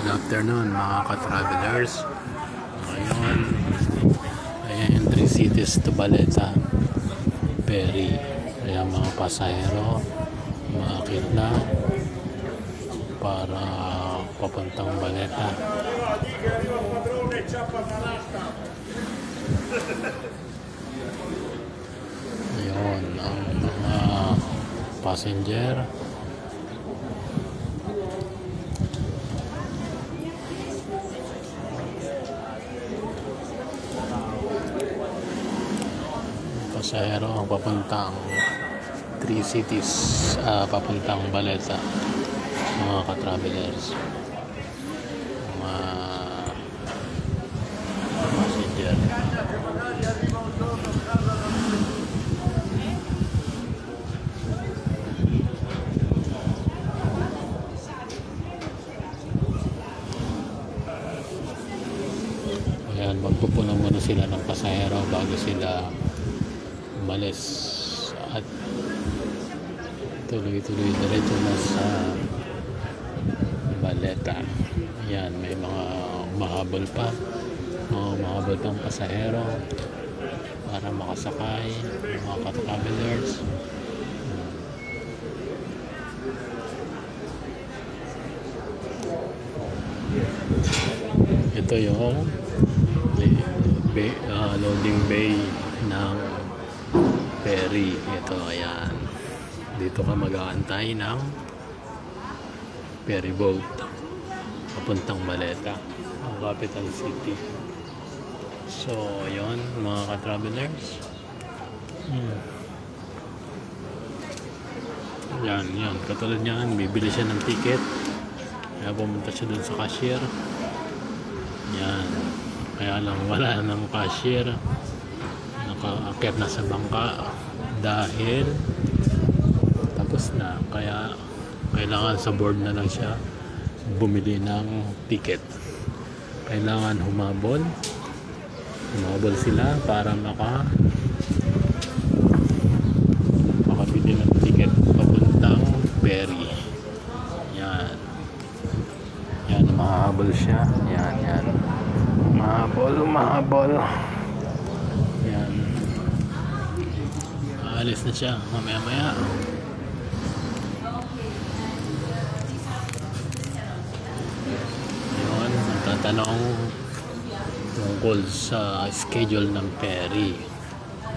Good afternoon mga ka-travelers. Ngayon ayan, 3 cities to Baleta ferry. Ayan, mga pasahero umaakit na para papuntang Baleta. Ayun ang mga passenger. Pasahero ang papuntang 3 cities, papuntang Baleta, mga ka-travelers, mga passenger. Ayan, magpupuno muna sila ng pasahero bago sila umalis at tuloy-tuloy diretso na sa Baleta. Ayan, may mga umahabol pang pasahero para makasakay, mga ka-travelers. Ito yung loading bay ng ferry. Ito, ayan, dito ka mag-aantay ng ferry boat papuntang Baleta, ang capital city. So yun mga ka-travelers, yan, katulad niyan, bibili siya ng ticket, kaya pumunta siya dun sa cashier. Yan, kaya lang wala ng cashier, nakaakyat na sa bangka dahil tapos na, kaya kailangan sa board na lang siya bumili ng ticket. Kailangan humabol sila para makabili ng ticket papuntang ferry. Yan, mahabol siya. Yan, mahabol. Yan, alis na siya mamaya. Yun, tatanong tungkol sa schedule ng ferry,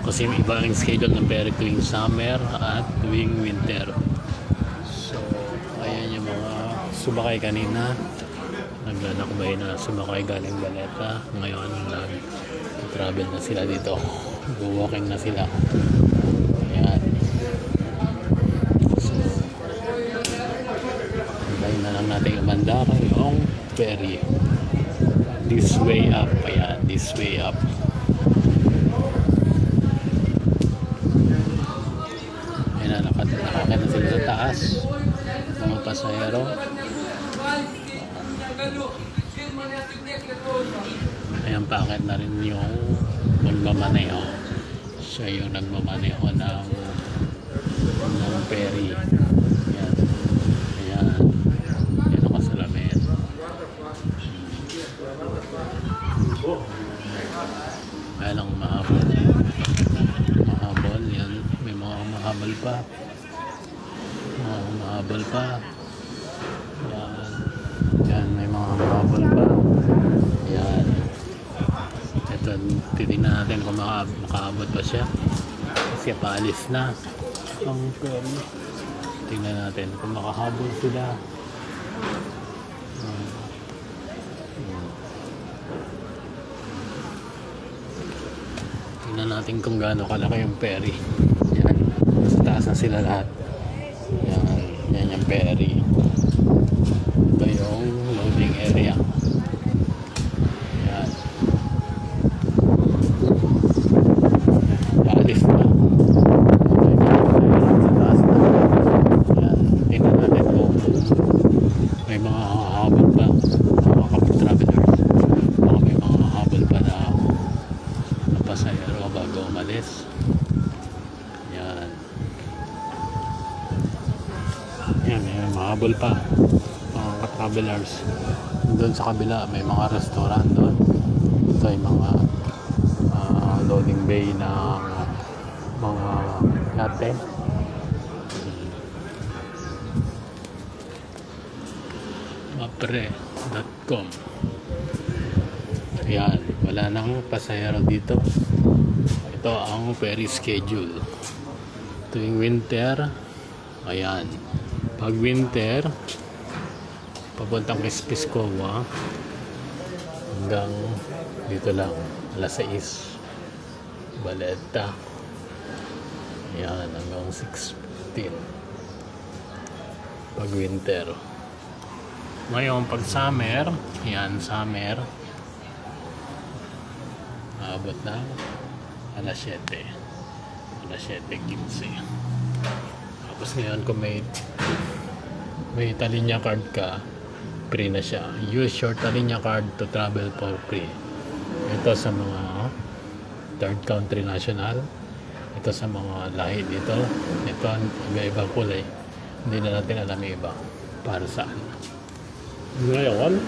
kasi may iba ang schedule ng ferry tuwing summer at tuwing winter. So ayan yung mga sumakay kanina, naglalakbay na sumakay galing Baleta. Ngayon nag-travel na sila dito, walking na sila. Ayan, so hintayin na lang natin umandar yung ferry. This way up. Ayan, this way up. Ayan, nakakit na sila sa taas, mga pasahero. Ayan, pakit na rin yung magmamaneho. Siya yung nagmamaneho ng ferry. Ayan, yan ang kasalamin. Kaya lang mahabol. Yan, may mga mahabol pa. Yan, may mga mahabol pa. Yan, ito, titignan natin kung makaabot pa siya, kasi paalis na ang ferry. Tingnan natin kung makahabol sila. Tingnan natin kung gaano kalaki yung ferry. Yan, sa taas na sila lahat. Yan yung ferry. Ito yung loading area. Yan, paalis na. Sa taas na. Yan, tingnan natin kung may mga hahabol pa, mga kapit-travelers. May mga hahabol pa na pasahero bago umalis. Yan, may mahabol pa mga katrabaho. travelers. Doon sa kabila may mga restaurant doon. Ito ay mga loading bay ng mga yate. Mapre.com. Ayan, wala nang pasahero dito. Ito ang ferry schedule tuwing winter. Ayan, pag winter papuntang Piscoa hanggang dito lang, alas 6 Baleta. Ayan, hanggang 6:15 pag winter. Ngayon pag summer, ayan, summer abot na alas 7:15. Tapos ngayon kung may Talinya card ka, free na siya. Use your Talinya card to travel for free. Ito sa mga third country national, ito sa mga lahi dito. Ito iba-ibang kulay, hindi na natin alam yung iba para saan. Ngayon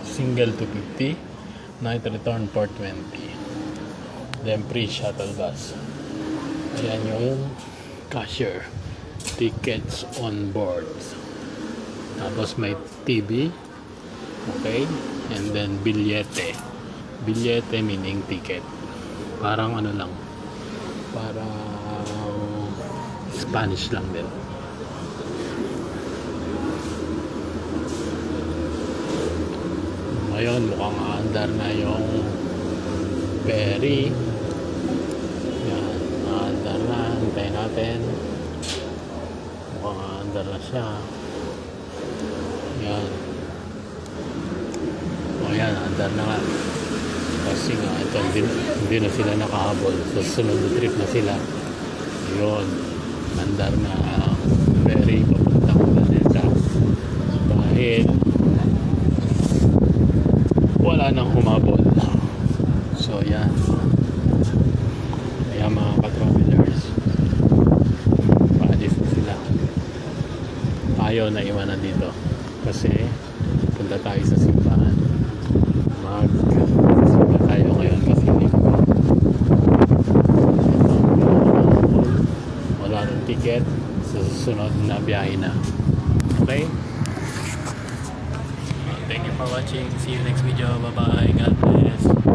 single 250, night return 420, then free shuttle bus. Ayan yung cashier, tickets on board, tapos may TV, okay, and then bilyete meaning ticket, parang ano lang, parang Spanish lang din. Ngayon mukhang aandar na yung ferry. Yan, aandar na, hintayin natin. Mukhang aandar na siya. Yan. O yan, aandar na nga. Kasi nga ito, hindi na sila nakahabol. So sunod na trip na sila. Yun, aandar na ang ferry papuntang Baleta. Dahil wala nang humabol. So yan, ayan mga ka-travelers, paalis na sila. Ayaw na iwanan dito kasi punta tayo sa simbahan. Magsimba tayo ngayon kasi wala nang ticket sa susunod na biyahe na. Okay, thank you for watching. See you next video. Bye bye. God bless.